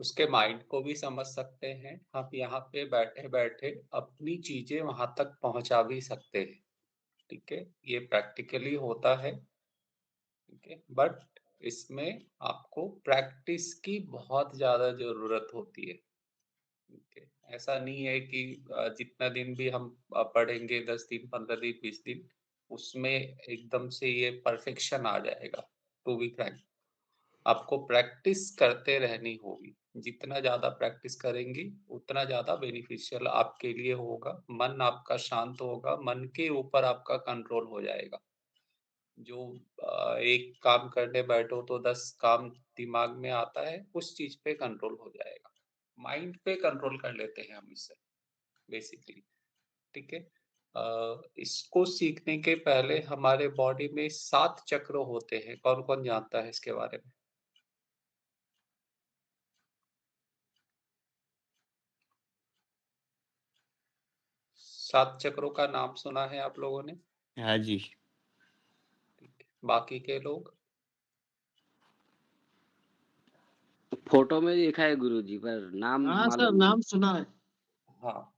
उसके माइंड को भी समझ सकते हैं। हम यहाँ पे बैठे-बैठे अपनी चीज़ें वहाँ तक पहुँचा भी सकते हैं, ठीक है? ये प्रैक्टिकली होता है, ठीक है? बट इसमें आपको प्रैक्टिस की बहुत ज़्यादा ज़रूरत होती है, ठीक है? ऐसा नहीं है कि जितना दिन भी हम पढ़ेंगे 10 दिन, 15 दिन, 20 दिन, उसमें एकदम से ये परफेक्शन आ जाएगा, टू बी फ्रैंक। आपको प्रैक्टिस करते रहनी होगी। जितना ज़्यादा प्रैक्टिस करेंगी, उतना ज़्यादा बेनिफिशियल आपके लिए होगा। मन आपका शांत होगा, मन के ऊपर आपका कंट्रोल हो जाएगा। जो एक काम करने बैठो तो 10 काम दिमाग में आता है, उस चीज़ पे कंट्रोल हो जाएगा। माइंड पे कंट्रोल कर लेते हैं हम इससे बेसिकली, ठीक है? इसको सीखने के पहले हमारे बॉडी में 7 चक्र होते हैं। कौन-कौन जानता है इसके बारे में? 7 चक्रों का नाम सुना है आप लोगों ने? हाँ जी। ठीक है। बाकी के लोग? फोटो में देखा है गुरुजी, पर नाम हाँ सर, मालूम नहीं। नाम सुना है। हाँ,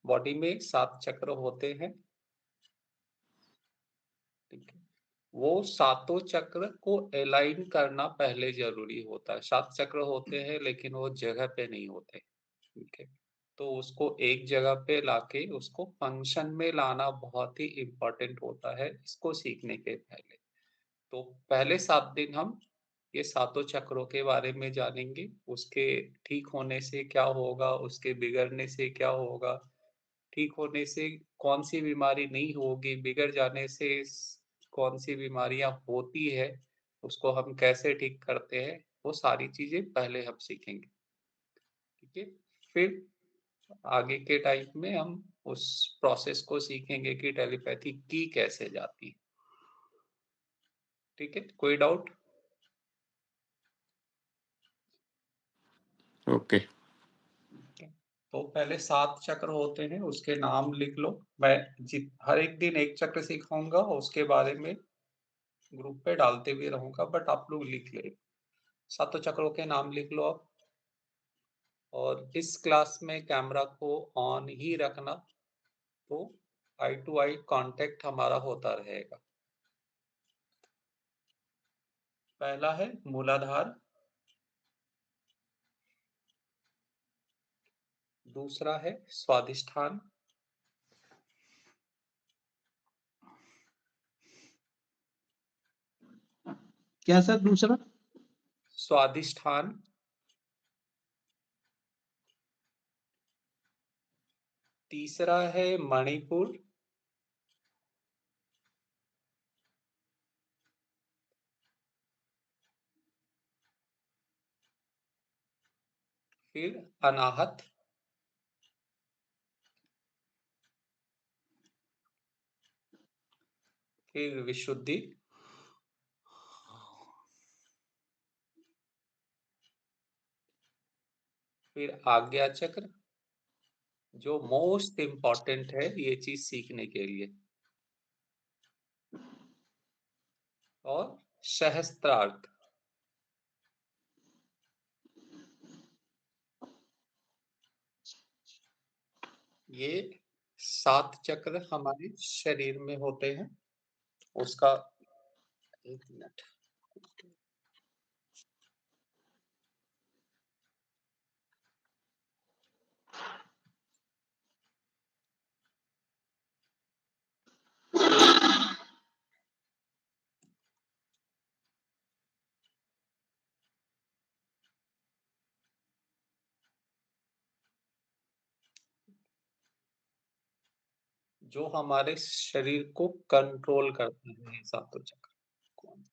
बॉडी में 7 चक्र होते हैं, ठीक है। वो सातों चक्र को अलाइन करना पहले ज़रूरी होता है। 7 चक्र होते हैं लेकिन वो जगह पे नहीं होते, ठीक है। तो उसको एक जगह पे लाके उसको फंक्शन में लाना बहुत ही इम्पोर्टेंट होता है इसको सीखने के पहले। तो पहले 7 दिन हम ये सातों चक्रों के बारे में जानेंगे, उसके ठीक होने से क्या होगा, उसके बिगड़ने से क्या होगा, ठीक होने से कौन-सी बीमारी नहीं होगी, बिगड़ जाने से कौन-सी बीमारियाँ होती है, उसको हम कैसे ठीक करते हैं, वो सारी चीज़ें पहले हम सीखेंगे, ठीक है? फिर आगे के टाइम में हम उस प्रोसेस को सीखेंगे कि टेलीपैथी की कैसे जाती है, ठीक है? कोई डाउट? ओके। तो पहले 7 चक्र होते हैं, उसके नाम लिख लो। मैं हर एक दिन एक चक्र सिखाऊंगा, उसके बारे में ग्रुप पे डालते भी रहूंगा, बट आप लोग लिख ले। सातों चक्रों के नाम लिख लो आप। और इस क्लास में कैमरा को ऑन ही रखना, तो आई टू आई कांटेक्ट हमारा होता रहेगा। पहला है मूलाधार, दूसरा है स्वादिष्ठान, क्या सर दूसरा? स्वादिष्ठान, तीसरा है मणिपुर, फिर अनाहत, फिर विशुद्धि, फिर आज्ञा चक्र, जो मोस्ट इम्पॉर्टेंट है ये चीज सीखने के लिए, और सहस्त्रार्थ। ये 7 चक्र हमारे शरीर में होते हैं। उसका एक मिनट, जो हमारे शरीर को कंट्रोल करते हैं ये सातों चक्र। कौन?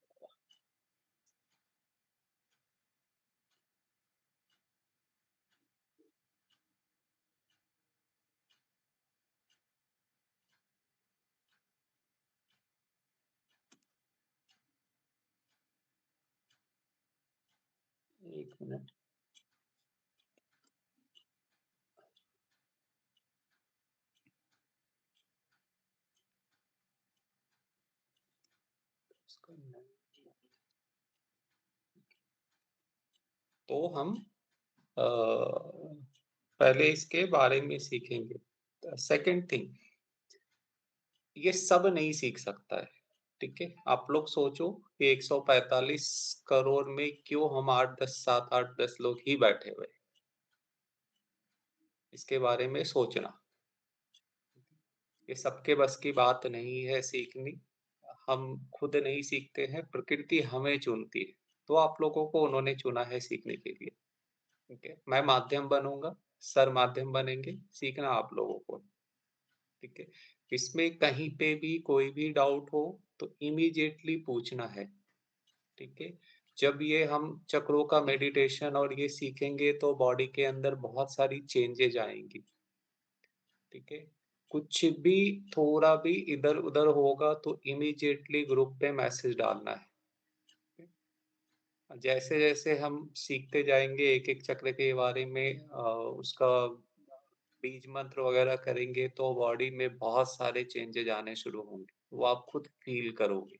एक मिनट, इसको नहीं। तो हम पहले इसके बारे में सीखेंगे। सेकंड थिंग, ये सब नहीं सीख सकता है, ठीक है? आप लोग सोचो कि 145 करोड़ में क्यों हम 8-10 7-8-10 लोग ही बैठे हुए हैं? इसके बारे में सोचना। ये सबके बस की बात नहीं है सीखनी। हम खुद नहीं सीखते हैं, प्रकृति हमें चुनती है। तो आप लोगों को उन्होंने चुना है सीखने के लिए, ठीक है? मैं माध्यम बनूँगा, सर माध्यम बनेंगे, सीखना आप लोगों को, ठीक है? इसमें कहीं पे भी कोई भी डाउट हो तो इमीडिएटली पूछना है, ठीक है? जब ये हम चक्रों का मेडिटेशन और ये सीखेंगे तो बॉडी के अंदर बहुत सारी चेंजेज आएँगी, ठीक है? कुछ भी थोड़ा भी इधर-उधर होगा तो इमीडिएटली ग्रुप पे मैसेज डालना है। जैसे-जैसे हम सीखते जाएँगे एक-एक चक्र के बारे में उसका बीज मंत्र वगैरह करेंगे तो बॉडी में बहुत सारे चेंजेज आने शुरू होंगे। वो आप खुद फ़ील करोगे,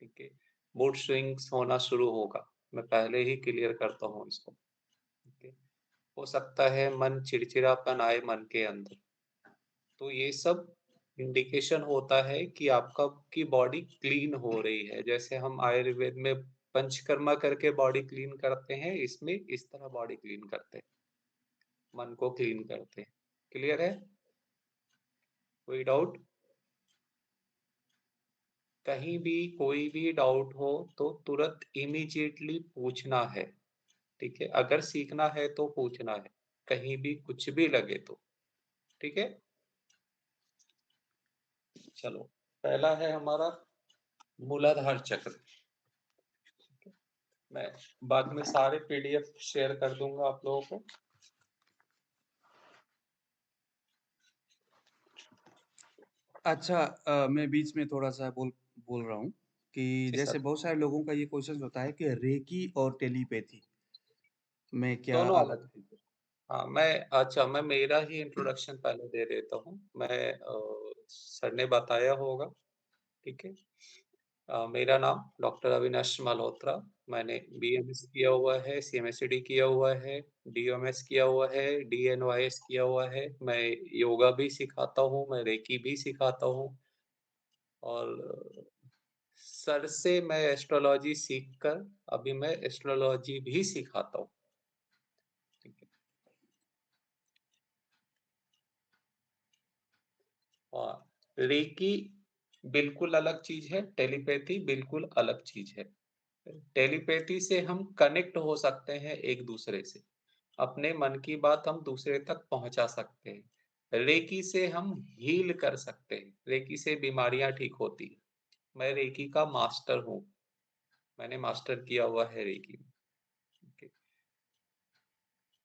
ठीक है? मूड स्विंग्स होना शुरू होगा। मैं पहले ही क्लियर करता हूँ इसको, ठीक है? हो सकता है मन चिड़चिड़ापन आए मन के अंदर। तो ये सब इंडिकेशन होता है कि आपका की बॉडी क्लीन हो रही है। जैसे हम आयुर्वेद में पंचकर्मा करके बॉडी क्लीन करते हैं, इसमें इस तरह बॉडी क्लीन करते हैं, मन को क्लीन करते हैं। क्लियर है? कोई डाउट? कहीं भी कोई भी डाउट हो तो तुरंत इमीडिएटली पूछना है, ठीक है? अगर सीखना है तो पूछना है, कहीं भी कुछ भी लगे तो, ठीक है? चलो, पहला है हमारा मूलाधार चक्र। मैं बाद में सारे पीडीएफ शेयर कर दूंगा आप लोगों को। अच्छा, मैं बीच में थोड़ा-सा बोल बोल रहा हूँ कि जी जैसे सर, बहुत सारे लोगों का ये क्वेश्चन होता है कि रेकी और टेलीपैथी में क्या दोनों अलग चीज़ें। हाँ, मैं मेरा ही इंट्रोडक्शन पहले दे देता हूँ। सर ने बताया होगा, ठीक है? मेरा नाम डॉक्टर अविनाश मल्होत्रा। मैंने बीएमएस किया हुआ है, सीएमएसईडी किया हुआ है, डीओएमएस किया हुआ है, डीएनवाईएस किया हुआ है। मैं योगा भी सिखाता हूँ, मैं रेकी भी सिखाता हूँ और सर से मैं एस्ट्रोलॉजी सीखकर अभी मैं एस्ट्रोलॉजी भी सिखाता हूँ, ठीक है? और रेकी बिल्कुल अलग चीज़ है, टेलीपैथी बिल्कुल अलग चीज़ है। टेलीपैथी से हम कनेक्ट हो सकते हैं एक-दूसरे से। अपने मन की बात हम दूसरे तक पहुँचा सकते हैं। रेकी से हम हील कर सकते हैं, रेकी से बीमारियाँ ठीक होती हैं। मैं रेकी का मास्टर हूँ, मैंने मास्टर किया हुआ है रेकी में, ठीक है?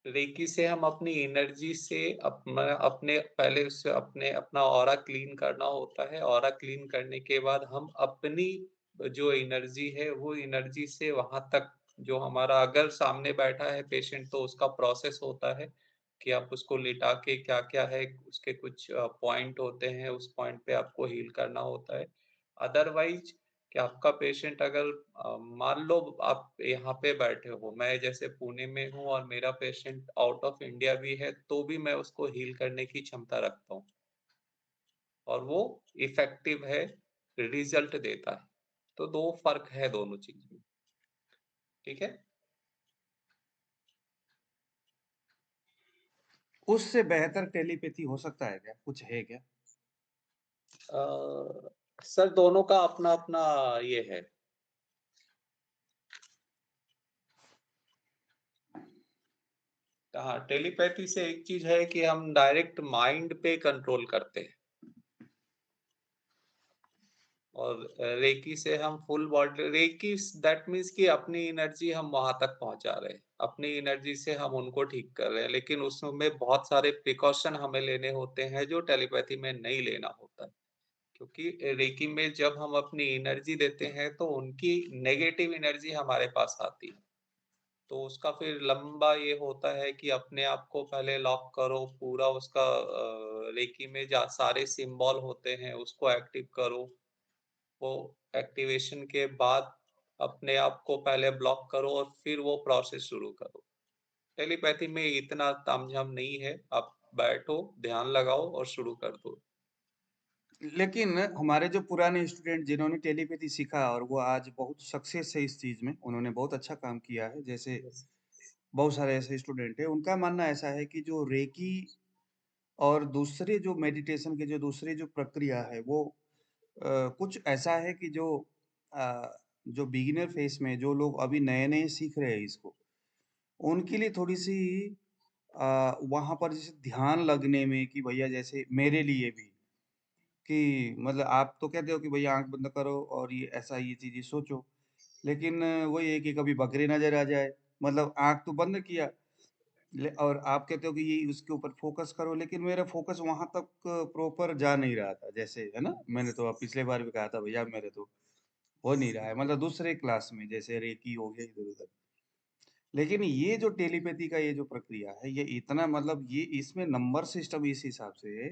रेकी से हम अपनी एनर्जी से अपने पहले उससे अपने अपना ऑरा क्लीन करना होता है। ऑरा क्लीन करने के बाद हम अपनी जो एनर्जी है, वो एनर्जी से वहाँ तक जो हमारा अगर सामने बैठा है पेशेंट तो उसका प्रोसेस होता है कि आप उसको लिटा के क्या-क्या है, उसके कुछ पॉइंट होते हैं, उस पॉइंट पे आपको हील करना होता है। अदरवाइज़ कि आपका पेशेंट अगर मान लो आप यहाँ पे बैठे हो, मैं जैसे पुणे में हूँ और मेरा पेशेंट आउट ऑफ इंडिया भी है, तो भी मैं उसको हील करने की क्षमता रखता हूँ और वो इफ़ेक्टिव है, रिज़ल्ट देता है। तो 2 फ़र्क है दोनों चीज़ में, ठीक है? उससे बेहतर टेलीपैथी हो सकता है क्या? कुछ है क्या? सर दोनों का अपना-अपना ये है। हाँ, टेलीपैथी से एक चीज़ है कि हम डायरेक्ट माइंड पे कंट्रोल करते हैं। और रेकी से हम full body reiki that means कि अपनी एनर्जी हम वहां तक पहुंचा रहे हैं, अपनी एनर्जी से हम उनको ठीक कर रहे हैं, लेकिन उसमें बहुत सारे प्रिकॉशन हमें लेने होते हैं जो टेलीपैथी में नहीं लेना होता है। क्योंकि रेकी में जब हम अपनी एनर्जी देते हैं तो उनकी नेगेटिव एनर्जी हमारे पास आती है, तो उसका फिर लंबा ये होता है कि अपने आप को पहले लॉक करो, पूरा उसका रेकी में जा सारे सिंबल होते हैं उसको एक्टिव करो, वो एक्टिवेशन के बाद अपने आप को पहले ब्लॉक करो और फिर वो प्रोसेस शुरू करो। टेलीपैथी में इतना तामझाम नहीं है, आप बैठो, ध्यान लगाओ और शुरू कर दो। लेकिन हमारे जो पुराने स्टूडेंट जिन्होंने टेलीपैथी सीखा और वो आज बहुत सक्सेस है इस चीज में, उन्होंने बहुत अच्छा काम किया है, जैसे बहुत सारे ऐसे स्टूडेंट हैं, उनका मानना ऐसा है कि जो रेकी और दूसरे जो मेडिटेशन के जो दूसरी जो प्रक्रिया है वो कुछ ऐसा है कि जो बिगिनर फेस में जो लोग अभी नए-नए सीख रहे हैं इसको, उनके लिए थोड़ी-सी वहाँ पर जैसे ध्यान लगने में कि भैया जैसे मेरे लिए भी कि मतलब आप तो कहते हो कि भैया आँख बंद करो और ये ऐसा ये चीज़ें सोचो, लेकिन वही है कि कभी बकरी नज़र आ जाए, मतलब आँख तो बंद किया और आप कहते हो कि ये उसके ऊपर फोकस करो, लेकिन मेरा फोकस वहां तक प्रॉपर जा नहीं रहा था, जैसे है ना, मैंने तो पिछले बार भी कहा था भैया मेरे तो हो नहीं रहा है, मतलब दूसरे क्लास में जैसे रेकी हो गया इधर उधर। लेकिन ये जो टेलीपैथी का ये जो प्रक्रिया है ये इतना मतलब ये इसमें नंबर सिस्टम इस हिसाब से है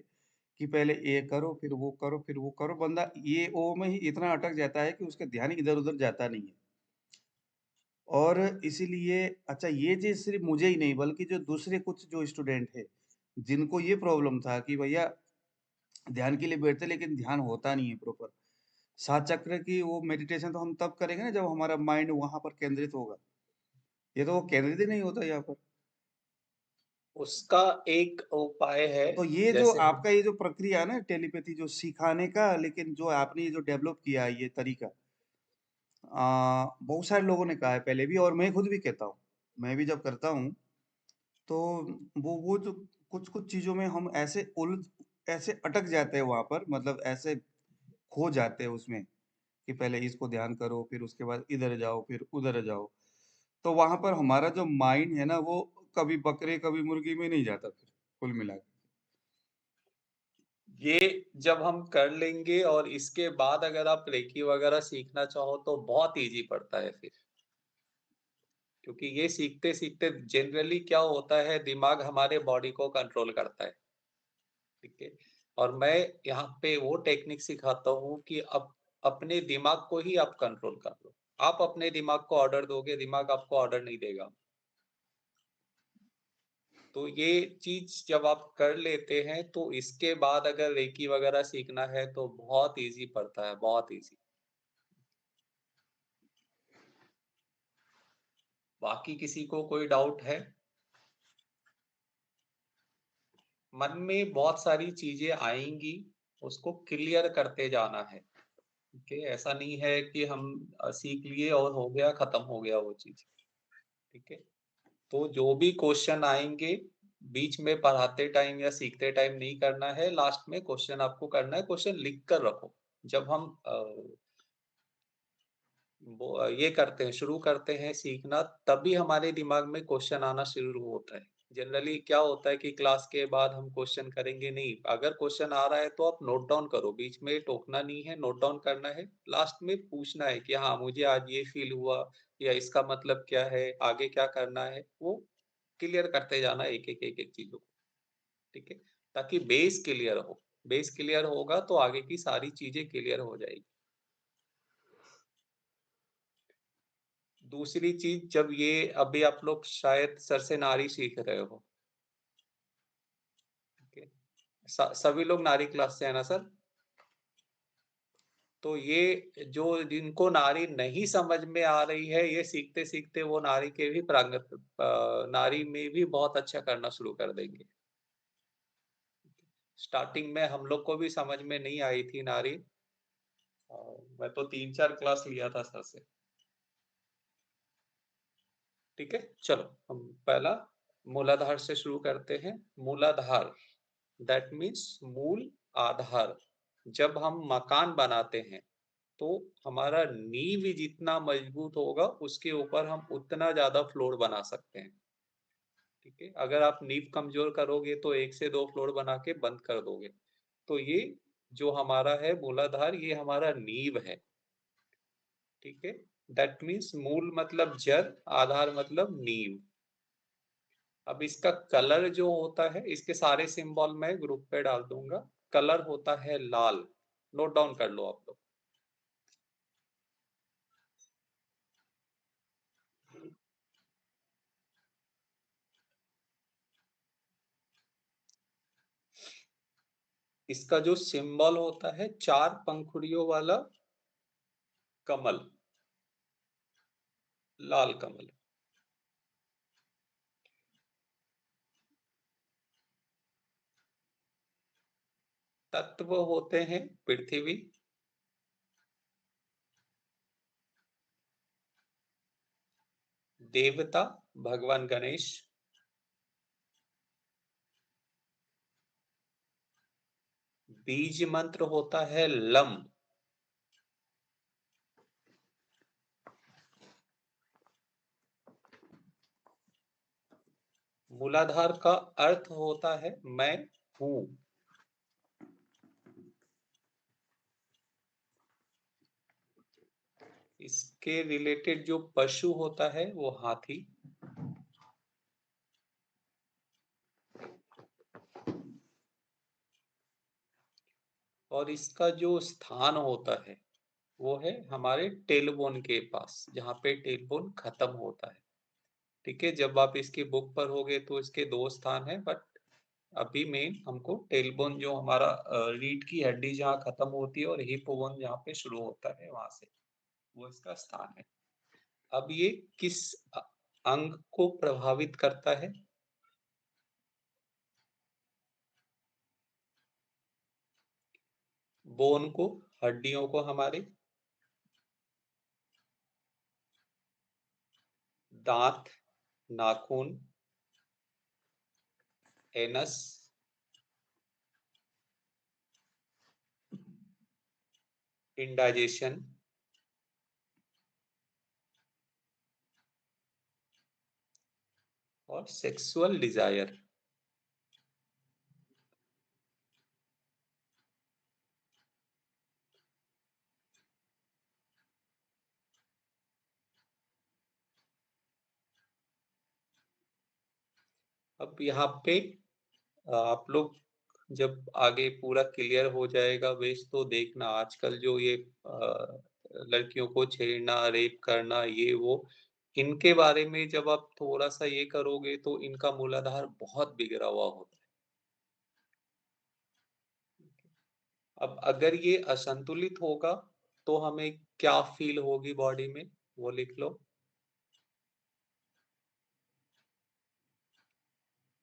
कि पहले ये करो फिर वो करो फिर वो करो, बंदा ये ओ में ही इतना अटक जाता है कि उसका ध्यान इधर उधर जाता नहीं है। और इसीलिए अच्छा ये चीज़ सिर्फ़ मुझे ही नहीं बल्कि जो दूसरे कुछ जो स्टूडेंट हैं, जिनको ये प्रॉब्लम था कि भैया ध्यान के लिए बैठते लेकिन ध्यान होता नहीं है प्रॉपर। 7 चक्र की वो मेडिटेशन तो हम तब करेंगे ना जब हमारा माइंड वहाँ पर केंद्रित होगा। ये तो वो केंद्रित ही नहीं होता यहाँ पर। उसका एक उपाय है, तो ये जो जैसे हम आपका ये जो प्रक्रिया है ना टेलीपैथी जो सिखाने का, लेकिन जो आपने ये जो डेवलप किया है ये तरीका, बहुत सारे लोगों ने कहा है पहले भी और मैं खुद भी कहता हूँ। मैं भी जब करता हूँ तो वो जो कुछ-कुछ चीज़ों में हम ऐसे अटक जाते हैं वहाँ पर, मतलब ऐसे खो जाते हैं उसमें कि पहले इसको ध्यान करो, फिर उसके बाद इधर जाओ, फिर उधर जाओ। तो वहाँ पर हमारा जो माइंड है ना वो कभी बकरे, कभी मुर्गी में नहीं जाता फिर, कुल मिला के। ये जब हम कर लेंगे और इसके बाद अगर आप रेकी वगैरह सीखना चाहो तो बहुत ईज़ी पड़ता है फिर। क्योंकि ये सीखते-सीखते जनरली क्या होता है, दिमाग हमारे बॉडी को कंट्रोल करता है, ठीक है? और मैं यहाँ पे वो टेक्निक सिखाता हूँ कि अपने दिमाग को ही आप कंट्रोल कर लो। आप अपने दिमाग को ऑर्डर दोगे, दिमाग आपको ऑर्डर नहीं देगा। तो ये चीज़ जब आप कर लेते हैं, तो इसके बाद अगर रेकी वगैरह सीखना है, तो बहुत ईज़ी पड़ता है, बहुत ईज़ी। बाकी किसी को कोई डाउट है? मन में बहुत सारी चीज़ें आएँगी, उसको क्लियर करते जाना है, ठीक है? ऐसा नहीं है कि हम सीख लिए और हो गया, खत्म हो गया वो चीज़, ठीक है? तो जो भी क्वेश्चन आएँगे, बीच में पढ़ाते टाइम या सीखते टाइम नहीं करना है, लास्ट में क्वेश्चन आपको करना है, क्वेश्चन लिख कर रखो। जब हम ये करते हैं, शुरू करते हैं सीखना, तभी हमारे दिमाग में क्वेश्चन आना शुरू होता है। जनरली क्या होता है कि क्लास के बाद हम क्वेश्चन करेंगे नहीं, अगर क्वेश्चन आ रहा है तो आप नोट डाउन करो, बीच में टोकना नहीं है, नोट डाउन करना है, लास्ट में पूछना है कि हाँ, मुझे आज ये फ़ील हुआ या इसका मतलब क्या है, आगे क्या करना है, वो क्लियर करते जाना एक-एक, एक-एक चीज़ों को, ठीक है? ताकि बेस क्लियर हो, बेस क्लियर होगा तो आगे की सारी चीज़ें क्लियर हो जाएगी। दूसरी चीज़ जब ये अभी आप लोग शायद सरसेनारी सीख रहे हो, ठीक है? सभी लोग नारी क्लास से हैं ना सर? तो ये जो जिनको नारी नहीं समझ में आ रही है, ये सीखते-सीखते वो नारी के भी नारी में भी बहुत अच्छा करना शुरू कर देंगे। स्टार्टिंग में हम लोग को भी समझ में नहीं आई थी नारी, मैं तो 3-4 क्लास लिया था सर से। ठीक है? चलो हम पहला मूलाधार से शुरू करते हैं। मूलाधार दैट मीन्स मूल आधार। जब हम मकान बनाते हैं तो हमारा नींव जितना मजबूत होगा उसके ऊपर हम उतना ज्यादा फ्लोर बना सकते हैं। ठीक है, अगर आप नींव कमजोर करोगे तो 1 से 2 फ्लोर बना के बंद कर दोगे। तो ये जो हमारा है मूलाधार, ये हमारा नींव है। ठीक है, दैट मीन्स मूल मतलब जड़, आधार मतलब नींव। अब इसका कलर जो होता है, इसके सारे सिंबल मैं ग्रुप पे डाल दूंगा। कलर होता है लाल, नोट डाउन कर लो आप लोग। इसका जो सिंबल होता है 4 पंखुड़ियों वाला कमल, लाल कमल। तत्व होते हैं पृथ्वी, देवता भगवान गणेश, बीज मंत्र होता है लम, मूलाधार का अर्थ होता है मैं हूं, इसके रिलेटेड जो पशु होता है वो हाथी, और इसका जो स्थान होता है वो है हमारे टेलबोन के पास, जहाँ पे टेलबोन खत्म होता है। ठीक है, जब आप इसकी बुक पर होगे तो इसके 2 स्थान है, बट अभी मेन हमको टेलबोन जो हमारा रीढ़ की हड्डी जहाँ खत्म होती है और हिप बोन जहाँ पे शुरू होता है वहां से, वो इसका स्थान है। अब ये किस अंग को प्रभावित करता है? बोन को, हड्डियों को हमारे, दांत, नाखून, एनस, इंडाइजेशन, और सेक्सुअल डिजायर। अब यहाँ पे आप लोग जब आगे पूरा क्लियर हो जाएगा वेश, तो देखना आजकल जो ये लड़कियों को छेड़ना, रेप करना, ये वो, इनके बारे में जब आप थोड़ा सा ये करोगे तो इनका मूलाधार बहुत बिगड़ा हुआ होता है। अब अगर ये असंतुलित होगा तो हमें क्या फील होगी बॉडी में, वो लिख लो।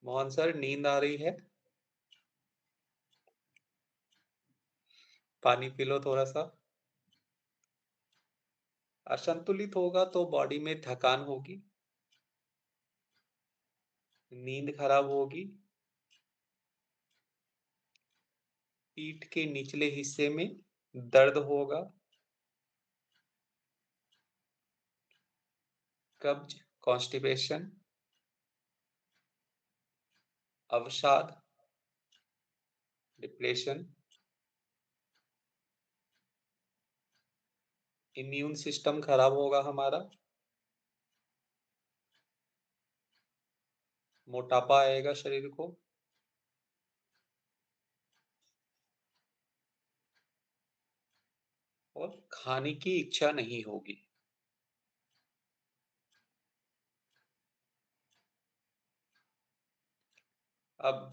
मोहन सर, नींद आ रही है? पानी पी लो थोड़ा सा। असंतुलित होगा तो बॉडी में थकान होगी, नींद खराब होगी, पीठ के निचले हिस्से में दर्द होगा, कब्ज, कॉन्स्टिपेशन, अवसाद, डिप्रेशन, इम्यून सिस्टम खराब होगा हमारा, मोटापा आएगा शरीर को, और खाने की इच्छा नहीं होगी। अब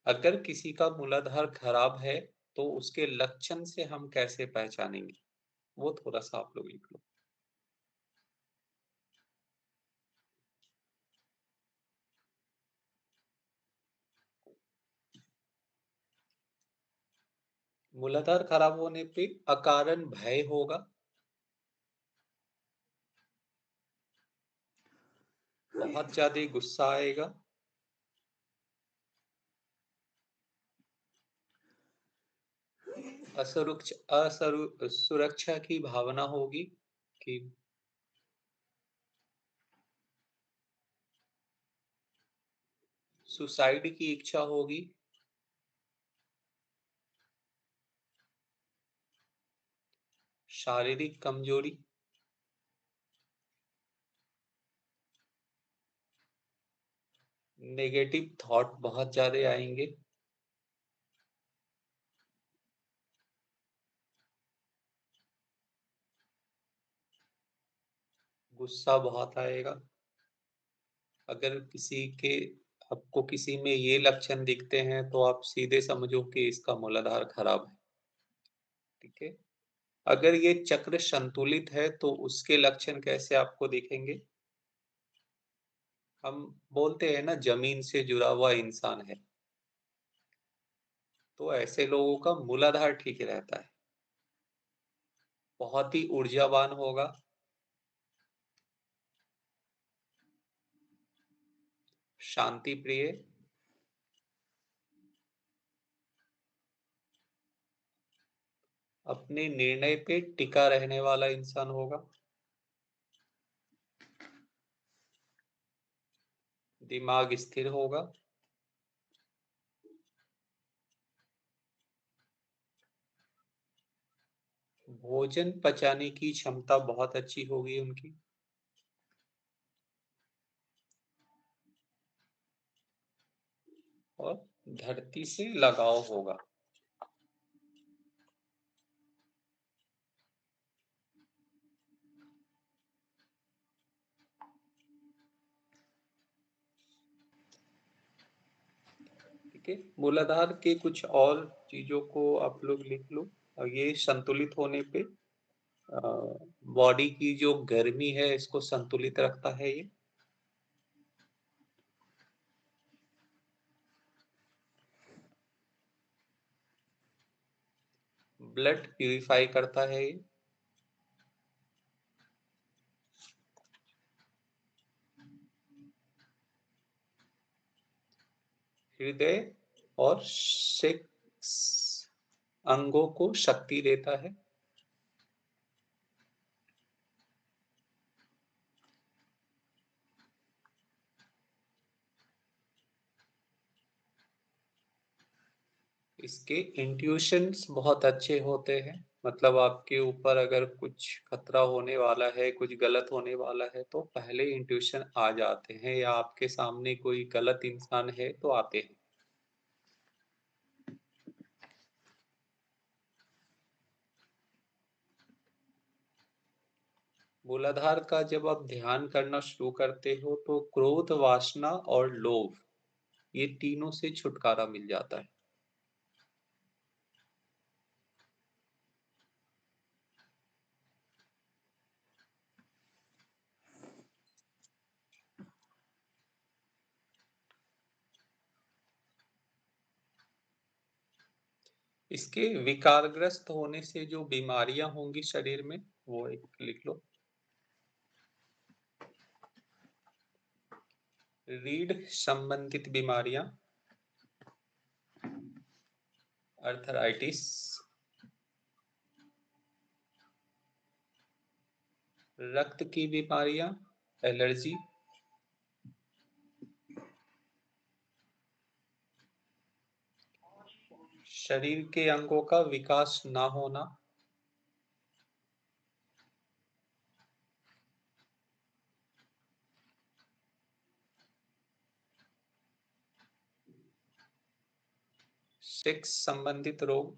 अगर किसी का मूलाधार खराब है तो उसके लक्षण से हम कैसे पहचानेंगे, वो थोड़ा सा आप लोग लिख लो। मूलाधार खराब होने पे अकारण भय होगा, बहुत ज्यादा गुस्सा आएगा, असुरक्षा की भावना होगी कि सुसाइड की इच्छा होगी, शारीरिक कमजोरी, नेगेटिव थॉट बहुत ज्यादा आएंगे, गुस्सा बहुत आएगा। अगर किसी के आपको किसी में ये लक्षण दिखते हैं तो आप सीधे समझो कि इसका मूलाधार खराब है, ठीक है। अगर ये चक्र संतुलित है तो उसके लक्षण कैसे आपको दिखेंगे? हम बोलते हैं ना, जमीन से जुड़ा हुआ इंसान है, तो ऐसे लोगों का मूलाधार ठीक रहता है, बहुत ही ऊर्जावान होगा, शांति प्रिय, अपने निर्णय पे टिका रहने वाला इंसान होगा, दिमाग स्थिर होगा, भोजन पचाने की क्षमता बहुत अच्छी होगी उनकी, और धरती से लगाव होगा। ठीक है, मूलाधार के कुछ और चीजों को आप लोग लिख लो। और ये संतुलित होने पे बॉडी की जो गर्मी है इसको संतुलित रखता है ये। ब्लड प्यूरिफाई करता है ये। हृदय और सेक्स अंगों को शक्ति देता है। इसके इंट्यूशंस बहुत अच्छे होते हैं, मतलब आपके ऊपर अगर कुछ खतरा होने वाला है, कुछ गलत होने वाला है, तो पहले इंट्यूशन आ जाते हैं, या आपके सामने कोई गलत इंसान है तो आते हैं। मूलाधार का जब आप ध्यान करना शुरू करते हो तो क्रोध, वासना और लोभ, ये तीनों से छुटकारा मिल जाता है। इसके विकारग्रस्त होने से जो बीमारियां होंगी शरीर में, वो एक लिख लो। रीढ़ संबंधित बीमारियां, अर्थराइटिस, रक्त की बीमारियां, एलर्जी, शरीर के अंगों का विकास ना होना, सेक्स संबंधित रोग,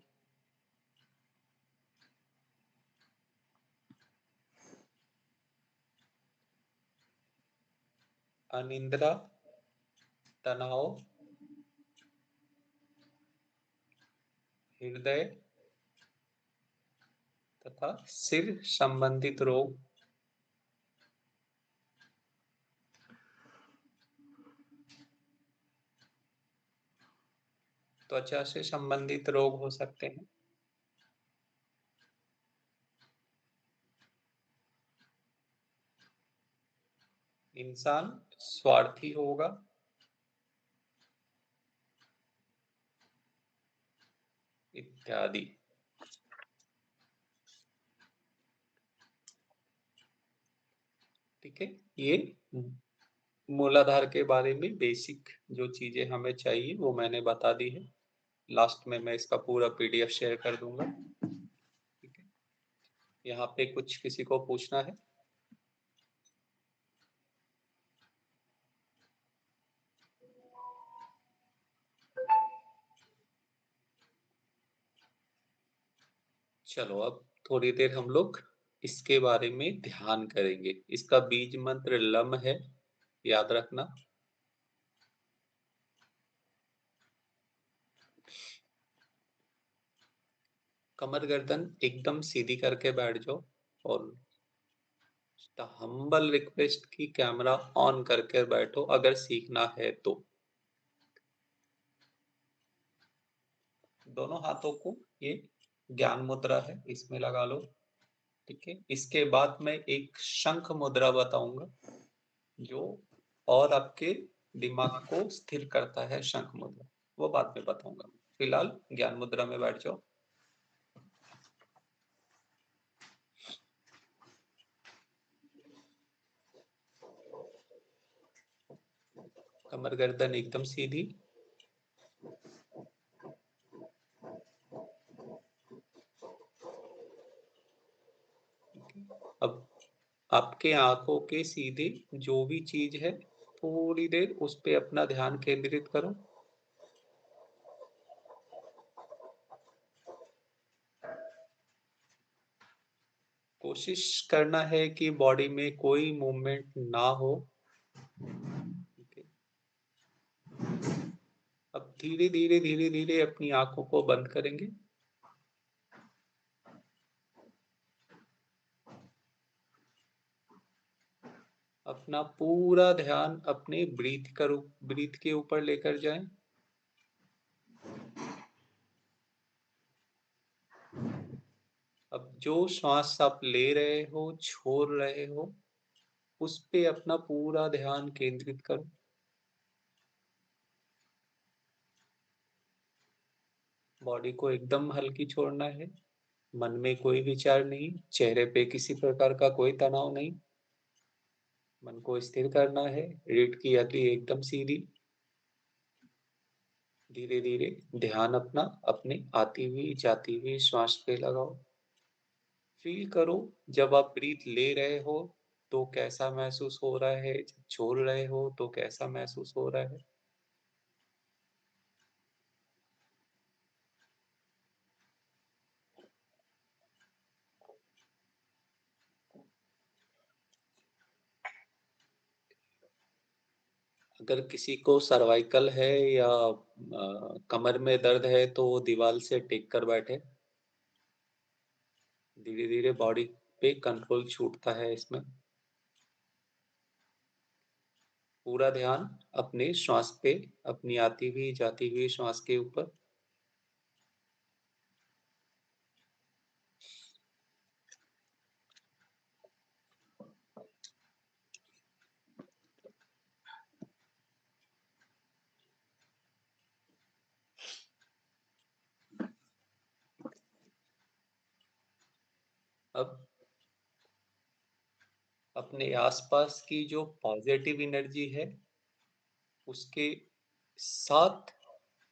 अनिद्रा, तनाव, हृदय तथा सिर संबंधित रोग, त्वचा से संबंधित रोग हो सकते हैं। इंसान स्वार्थी होगा, इत्यादि। ठीक है, ये मूलाधार के बारे में बेसिक जो चीजें हमें चाहिए वो मैंने बता दी है। लास्ट में मैं इसका पूरा पीडीएफ शेयर कर दूंगा। ठीक है, यहाँ पे कुछ किसी को पूछना है? चलो, अब थोड़ी देर हम लोग इसके बारे में ध्यान करेंगे। इसका बीज मंत्र लम है, याद रखना। कमर गर्दन एकदम सीधी करके बैठ जाओ और हम्बल रिक्वेस्ट की कैमरा ऑन करके बैठो अगर सीखना है तो। दोनों हाथों को ये ज्ञान मुद्रा है, इसमें लगा लो। ठीक है, इसके बाद मैं एक शंख मुद्रा बताऊंगा जो और आपके दिमाग को स्थिर करता है। शंख मुद्रा वो बाद में बताऊंगा। फिलहाल ज्ञान मुद्रा में बैठ जाओ। कमर गर्दन एकदम सीधी। अब आपके आंखों के सीधे जो भी चीज है थोड़ी देर उस पे अपना ध्यान केंद्रित करो। कोशिश करना है कि बॉडी में कोई मूवमेंट ना हो। अब धीरे धीरे धीरे धीरे अपनी आंखों को बंद करेंगे। अपना पूरा ध्यान अपने ब्रीथ के ऊपर लेकर जाएं। अब जो श्वास आप ले रहे हो छोड़ रहे हो उस पे अपना पूरा ध्यान केंद्रित करो। बॉडी को एकदम हल्की छोड़ना है। मन में कोई विचार नहीं, चेहरे पे किसी प्रकार का कोई तनाव नहीं। मन को स्थिर करना है। रीढ़ की हड्डी एकदम सीधी। धीरे धीरे ध्यान अपना अपने आती हुई जाती हुई श्वास पे लगाओ। फील करो जब आप ब्रीथ ले रहे हो तो कैसा महसूस हो रहा है, जब छोड़ रहे हो तो कैसा महसूस हो रहा है। अगर किसी को सर्वाइकल है या कमर में दर्द है तो वो दीवार से टेक कर बैठे। धीरे धीरे बॉडी पे कंट्रोल छूटता है इसमें। पूरा ध्यान अपने श्वास पे, अपनी आती हुई जाती हुई श्वास के ऊपर। अब अपने आसपास की जो पॉजिटिव एनर्जी है उसके साथ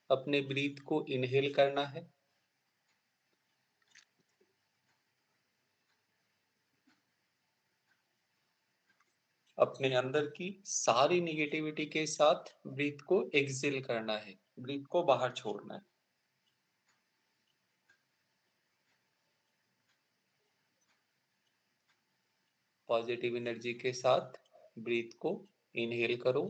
अपने ब्रीथ को इनहेल करना है। अपने अंदर की सारी निगेटिविटी के साथ ब्रीथ को एक्सेल करना है, ब्रीथ को बाहर छोड़ना है। पॉजिटिव एनर्जी के साथ ब्रीथ को इनहेल करो।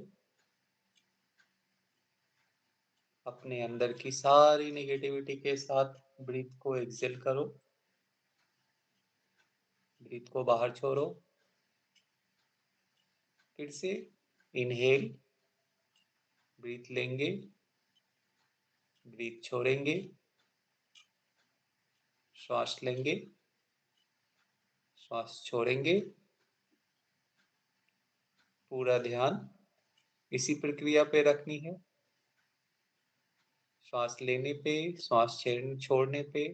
अपने अंदर की सारी निगेटिविटी के साथ ब्रीथ को एक्सेल करो। ब्रीथ को बाहर छोड़ो। फिर से इनहेल, ब्रीथ लेंगे, ब्रीथ छोड़ेंगे, श्वास लेंगे, श्वास छोड़ेंगे। पूरा ध्यान इसी प्रक्रिया पे रखनी है। श्वास लेने पे, श्वास छोड़ने पे।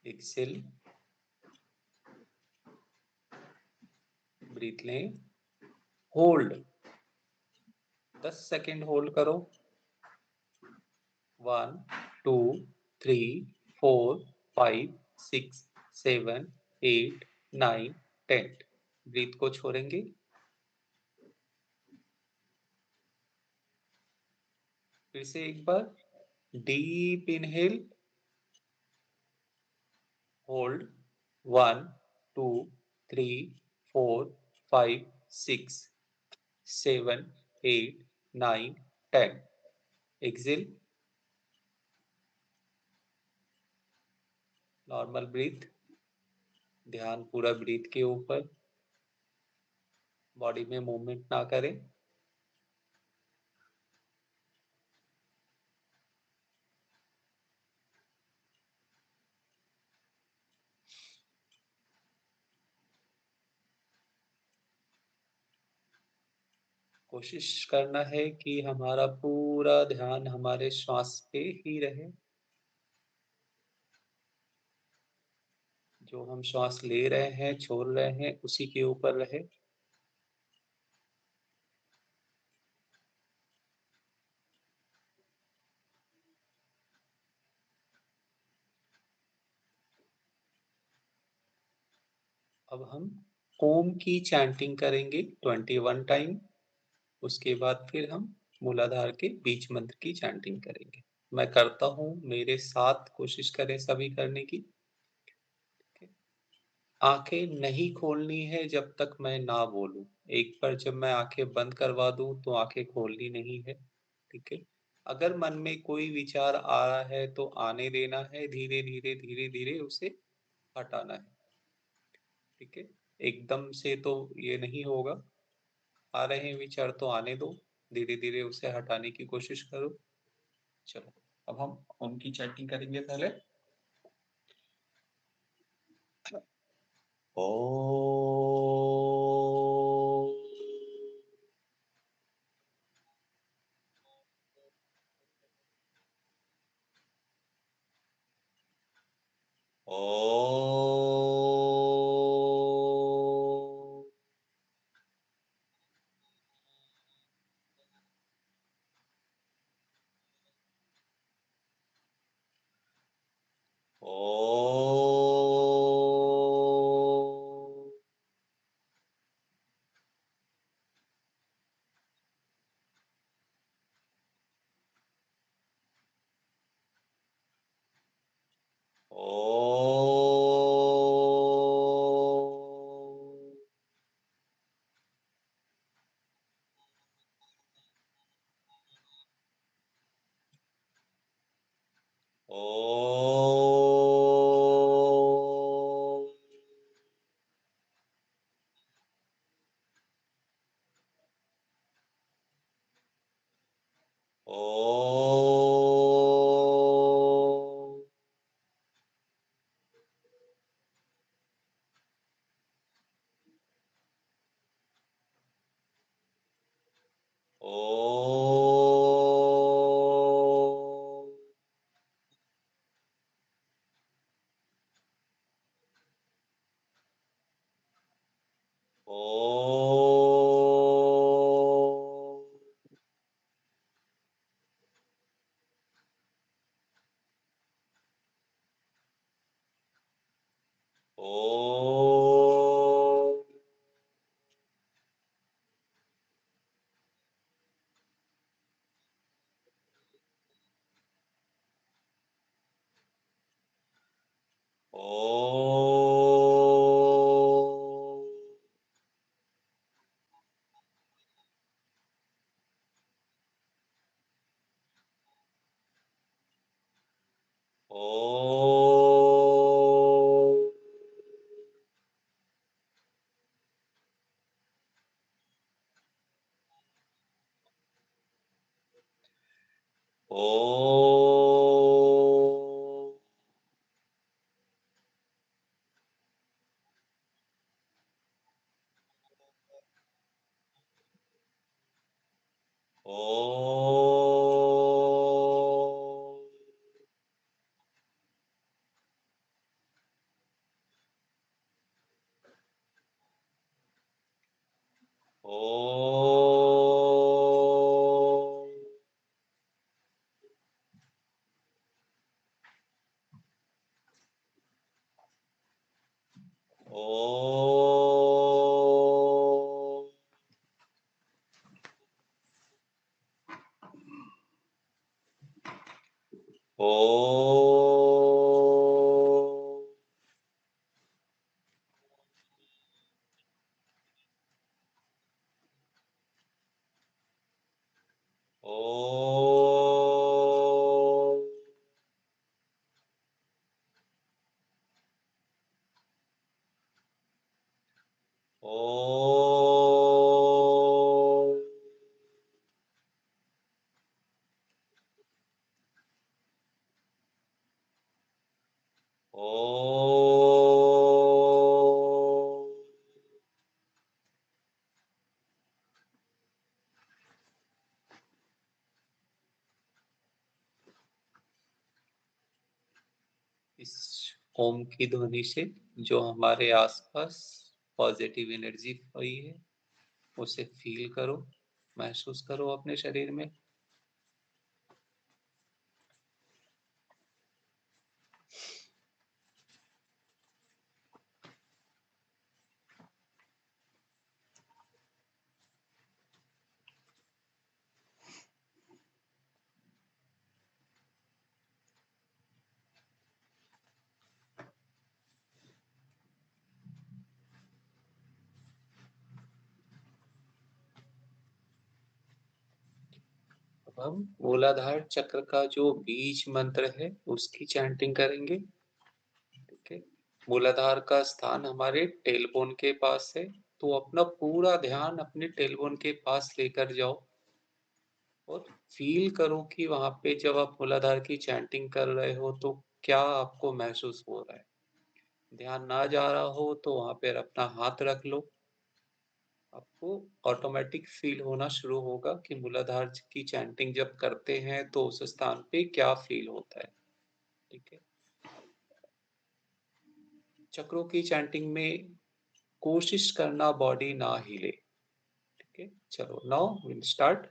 एक्सेल, ब्रीथ लें, होल्ड 10 सेकेंड होल्ड करो। 1 2 3 4 5 6 7 8 9 10। ब्रीथ को छोड़ेंगे। फिर से एक बार, deep inhale, hold 1 2 3 4 5 6 7 8 9 10। Excel, normal breath, ध्यान पूरा ब्रीथ के ऊपर, बॉडी में मूवमेंट ना करें। कोशिश करना है कि हमारा पूरा ध्यान हमारे श्वास पे ही रहे। जो हम श्वास ले रहे हैं, छोड़ रहे हैं, उसी के ऊपर रहे। अब हम ओम की चैंटिंग करेंगे 21 टाइम। उसके बाद फिर हम मूलाधार के बीज मंत्र की चैंटिंग करेंगे। मैं करता हूँ, मेरे साथ कोशिश करें सभी करने की। आंखें नहीं खोलनी है जब तक मैं ना बोलूं। एक बार जब मैं आंखें बंद करवा दूं तो आंखें खोलनी नहीं है, ठीक है। अगर मन में कोई विचार आ रहा है तो आने देना है, धीरे धीरे धीरे धीरे उसे हटाना है, ठीक है। एकदम से तो ये नहीं होगा। आ रहे हैं विचार तो आने दो, धीरे धीरे उसे हटाने की कोशिश करो। चलो, अब हम ओम की चैंटिंग करेंगे पहले। ओ ओम। ओम। इस ओम की ध्वनि से जो हमारे आसपास पॉजिटिव एनर्जी हुई है उसे फील करो, महसूस करो अपने शरीर में। अब हम मूलाधार चक्र का जो बीज मंत्र है उसकी चैंटिंग करेंगे। ठीक है, मूलाधार का स्थान हमारे टेलबोन के पास है, तो अपना पूरा ध्यान अपने टेलबोन के पास लेकर जाओ और फील करो कि वहां पे जब आप मूलाधार की चैंटिंग कर रहे हो तो क्या आपको महसूस हो रहा है। ध्यान ना जा रहा हो तो वहां पर अपना हाथ रख लो, आपको ऑटोमेटिक फील होना शुरू होगा कि मूलाधार की चैंटिंग जब करते हैं तो उस स्थान पे क्या फील होता है। ठीक है, चक्रों की चैंटिंग में कोशिश करना बॉडी ना हिले। ठीक है, चलो now will start.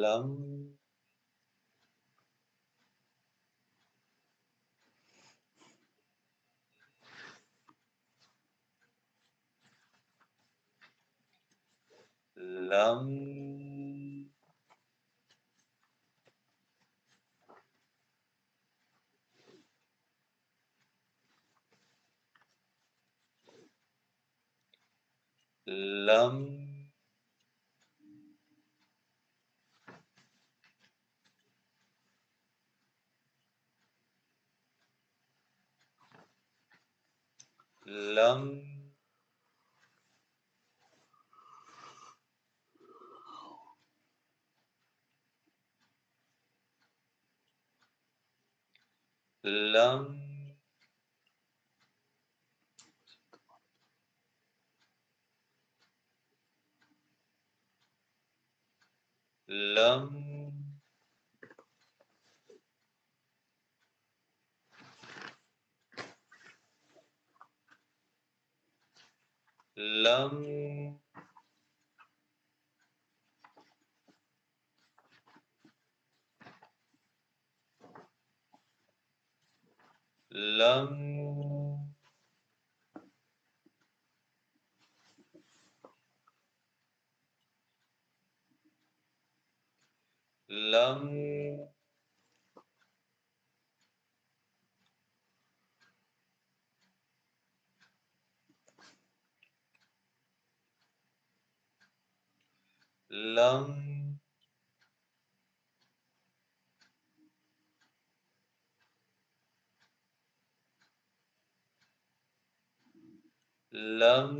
Lump lump lump lump lump lump lump lump lump lump lump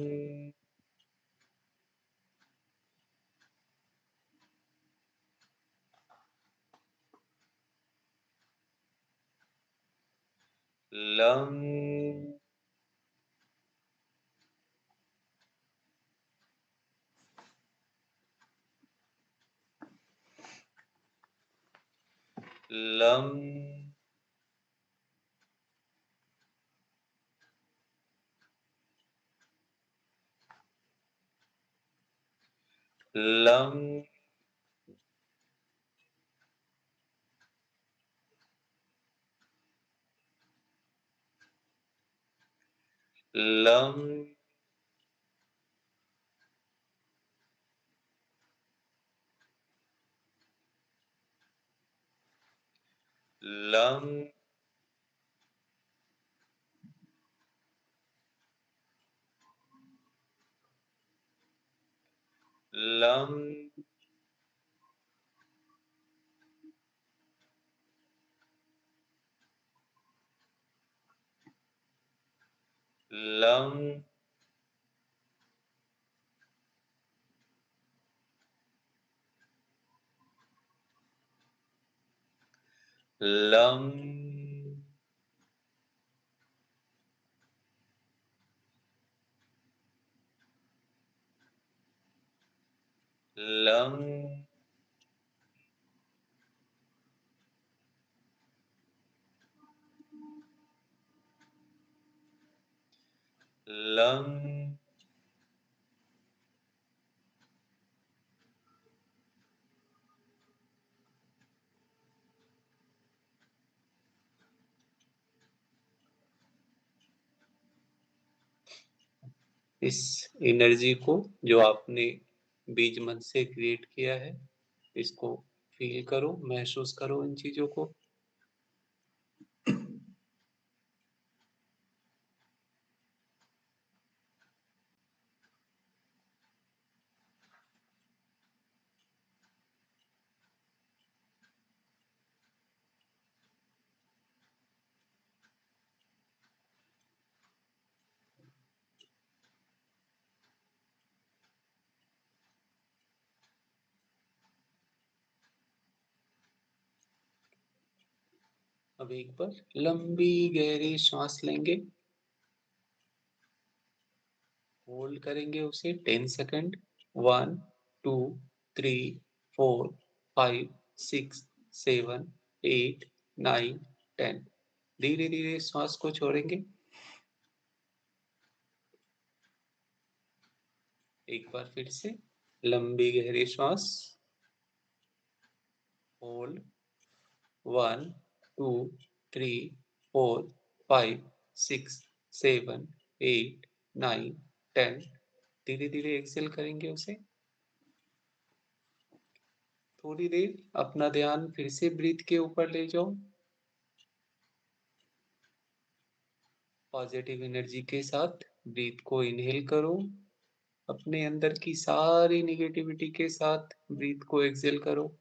lump lump lump lump lump lump लं लं लं लं इस एनर्जी को जो आपने बीज मन से क्रिएट किया है, इसको फील करो, महसूस करो इन चीजों को। अब एक बार लंबी गहरी सांस लेंगे, होल्ड करेंगे उसे 10 सेकंड। 1 2 3 4 5 6 7 8 9 10। धीरे धीरे सांस को छोड़ेंगे। एक बार फिर से लंबी गहरी सांस, होल्ड 1 2 3 4 5 6 7 8 9 10। धीरे धीरे एक्सेल करेंगे उसे। थोड़ी देर अपना ध्यान फिर से ब्रीथ के ऊपर ले जाओ। पॉजिटिव एनर्जी के साथ ब्रीथ को इनहेल करो, अपने अंदर की सारी निगेटिविटी के साथ ब्रीथ को एक्सेल करो।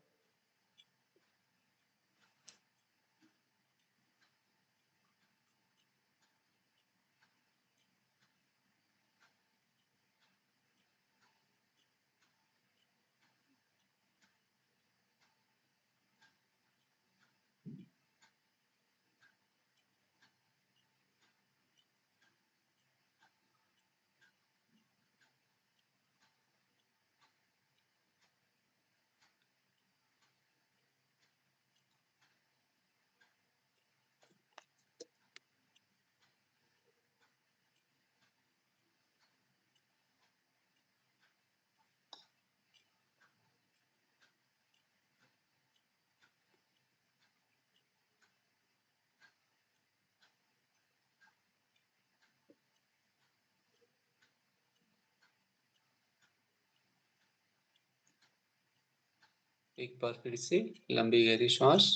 एक बार फिर से लंबी गहरी सांस,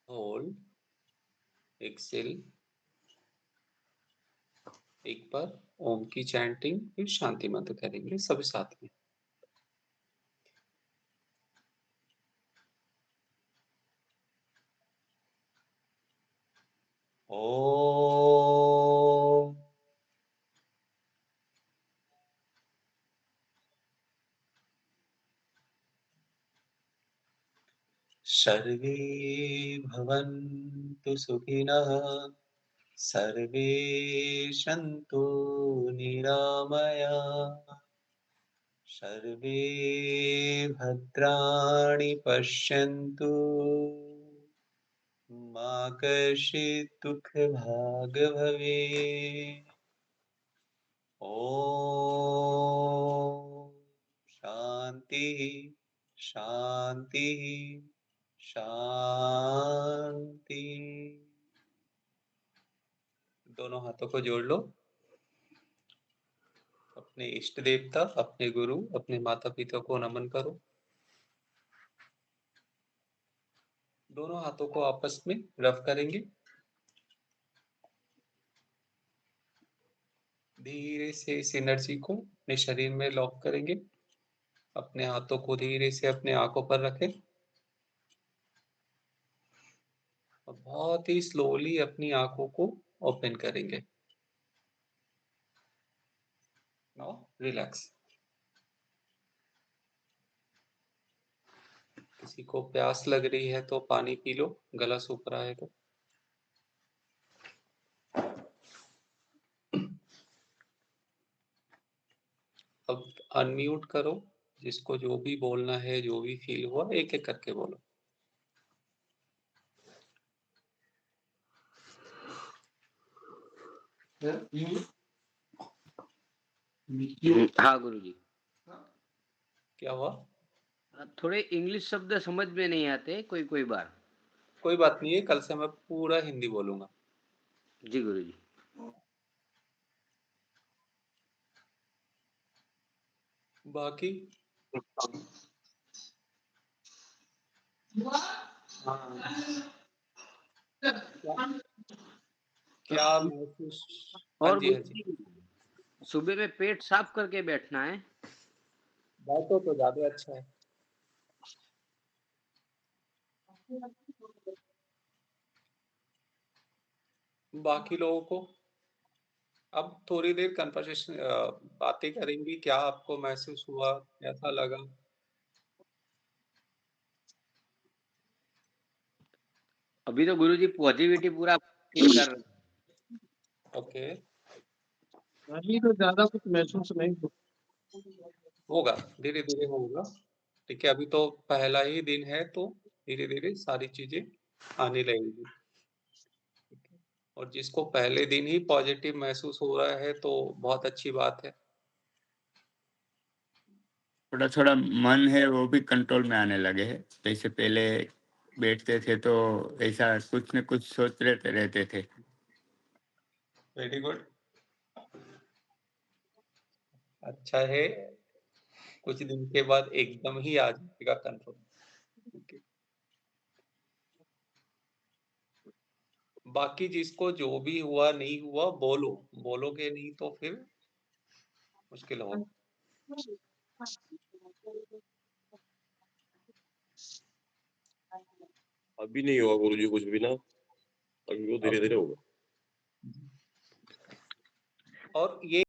होल्ड, एक्सेल। एक बार ओम की चैंटिंग, फिर शांति मंत्र करेंगे सभी साथ में। ओम सर्वे भवन्तु सुखिनः, सर्वे सन्तु निरामयाः, सर्वे भद्राणि पश्यन्तु, मा कश्चित् दुःखभाग् भवेत्। ओम शांति शांति शांति। दोनों हाथों को जोड़ लो। अपने इष्ट देवता, अपने गुरु, अपने माता पिता को नमन करो। दोनों हाथों को आपस में रब करेंगे। धीरे से इस एनर्जी को अपने शरीर में लॉक करेंगे। अपने हाथों को धीरे से अपने आंखों पर रखें और बहुत ही स्लोली अपनी आंखों को ओपन करेंगे। Now relax. किसी को प्यास लग रही है तो पानी पी लो, गला सूख रहा है तो। अब अनम्यूट करो, जिसको जो भी बोलना है, जो भी फील हुआ, एक एक करके बोलो। हाँ गुरुजी। क्या हुआ? थोड़े इंग्लिश शब्द समझ में नहीं आते कोई कोई बार। कोई बात नहीं है, कल से मैं पूरा हिंदी बोलूंगा। जी गुरुजी। बाकी हाँ, क्या महसूस? हाँ और जी, हाँ जी। गुरुजी सुबह में पेट साफ करके बैठना है। बैठो तो ज्यादा अच्छा है। बाकी लोगों को अब थोड़ी देर कन्वर्सेशन, बातें करेंगी। क्या आपको महसूस हुआ, कैसा लगा? अभी तो गुरुजी पॉजिटिविटी पूरा फील कर रहे हैं। ओके, अभी तो ज्यादा कुछ महसूस नहीं हुआ। होगा, धीरे धीरे होगा। ठीक है, अभी तो पहला ही दिन है, तो धीरे धीरे सारी चीजें आने लगेगी। ठीक है? और जिसको पहले दिन ही पॉजिटिव महसूस हो रहा है तो बहुत अच्छी बात है। थोड़ा थोड़ा मन है वो भी कंट्रोल में आने लगे हैं। जैसे पहले बैठते थे तो ऐसा कुछ न कुछ सोचते रहते थे। वेरी गुड, अच्छा है। कुछ दिन के बाद एकदम ही आ जाएगा कंट्रोल। ठीक है, बाकी जिसको जो भी हुआ नहीं हुआ बोलो, बोलोगे नहीं तो फिर मुश्किल होगा। अभी नहीं होगा गुरुजी कुछ भी ना, अभी वो धीरे अब धीरे होगा। और ये